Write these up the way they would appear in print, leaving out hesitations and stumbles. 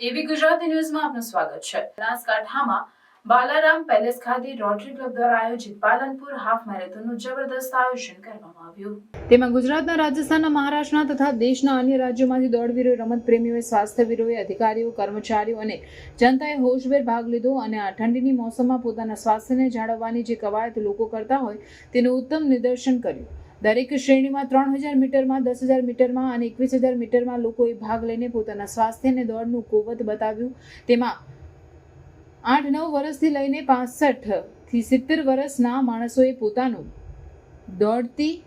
એવી ગુજરાતી ન્યૂઝમાં આપનું સ્વાગત છે। બનાસકાંઠામાં બાલારામ પેલેસ ખાતે રોટરી ક્લબ દ્વારા આયોજિત પાલનપુર હાફ મેરેથોનનું જબરદસ્ત આયોજન કરવામાં આવ્યું। તેમાં ગુજરાતના, રાજસ્થાનના, મહારાષ્ટ્રના તથા દેશના અન્ય રાજ્યોમાંથી દોડવીરો, રમત પ્રેમીઓએ, સ્વાસ્થ્યવીરોએ, અધિકારીઓ, કર્મચારીઓ અને જનતાએ હોશભેર ભાગ લીધો અને આ ઠંડીની મોસમમાં પોતાના સ્વાસ્થ્યને જાળવવાની જે કવાયત લોકો કરતા હોય તેનું ઉત્તમ નિદર્શન કર્યું। દરેક શ્રેણીમાં 3000 મીટરમાં, 10000 મીટરમાં અને 21000 મીટરમાં લોકોએ ભાગ લઈને પોતાના સ્વાસ્થ્યને દોડનું કુવત બતાવ્યું। તેમાં 8-9 વર્ષથી લઈને 65 થી 70 વર્ષના માણસોએ પોતાનું દોડતી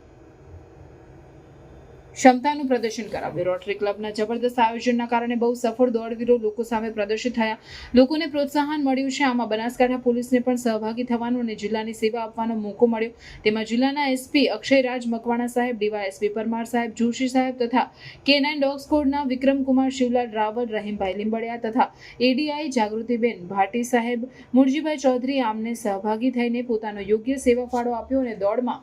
ક્ષમતાનું પ્રદર્શન કરાવ્યું। રોટરી ક્લબના જબરદસ્ત આયોજનના કારણે બહુ સફળ દોડવીરો લોકો સામે પ્રદર્શિત થયા। લોકોને પ્રોત્સાહન મળ્યું છે। આમાં બનાસકાંઠા પોલીસને પણ સહભાગી થવાનો અને જિલ્લાની સેવા આપવાનો મોકો મળ્યો। તેમાં જિલ્લાના એસપી અક્ષયરાજ મકવાણા સાહેબ, ડીવાયએસપી પરમાર સાહેબ, જોશી સાહેબ તથા K9 ડોગ સ્કોડના વિક્રમકુમાર શિવલાલ રાવલ, રહીમભાઈ લીંબડિયા તથા એડીઆઈ જાગૃતિબેન ભાટી સાહેબ, મુરજીભાઈ ચૌધરી આમને સહભાગી થઈને પોતાનો યોગ્ય સેવા ફાળો આપ્યો અને દોડમાં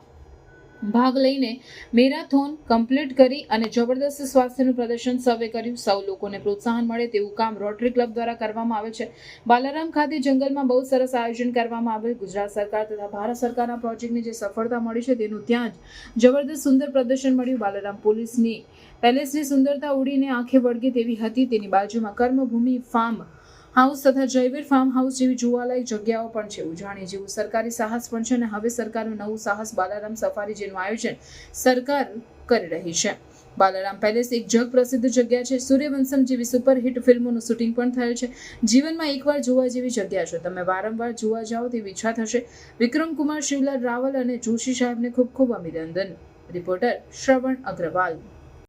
ભાગ લઈને મેરાથોન કમ્પ્લીટ કરી અને જબરદસ્ત સ્વાસ્થ્યનું પ્રદર્શન સૌએ કર્યું। સૌ લોકોને પ્રોત્સાહન મળે તેવું કામ રોટરી ક્લબ દ્વારા કરવામાં આવે છે। બાલારામ ખાતે જંગલમાં બહુ સરસ આયોજન કરવામાં આવેલ। ગુજરાત સરકાર તથા ભારત સરકારના પ્રોજેક્ટની જે સફળતા મળી છે તેનું ત્યાં જ જબરદસ્ત સુંદર પ્રદર્શન મળ્યું। બાલારામ પોલીસની પેલેસની સુંદરતા ઉડીને આંખે વળગે તેવી હતી। તેની બાજુમાં કર્મભૂમિ ફાર્મ હાઉસ તથા જયવીર ફાર્મ હાઉસ જેવી જોવાલાયક જગ્યાઓ પણ છે। ઉજાણી જેવું સરકારી સાહસ પણ છે અને હવે સરકારનું નવું સાહસ બાલારામ સફારી જેનું આયોજન સરકાર કરી રહી છે। બાલારામ પેલેસ એક જગ પ્રસિદ્ધ જગ્યા છે। સૂર્યવંશમ જેવી સુપરહિટ ફિલ્મોનું શૂટિંગ પણ થયેલ છે। જીવનમાં એકવાર જોવા જેવી જગ્યા છે। તમે વારંવાર જોવા જાઓ તેવી ઈચ્છા થશે। વિક્રમકુમાર શિવલાલ રાવલ અને જોશી સાહેબને ખૂબ ખૂબ અભિનંદન। રિપોર્ટર શ્રવણ અગ્રવાલ।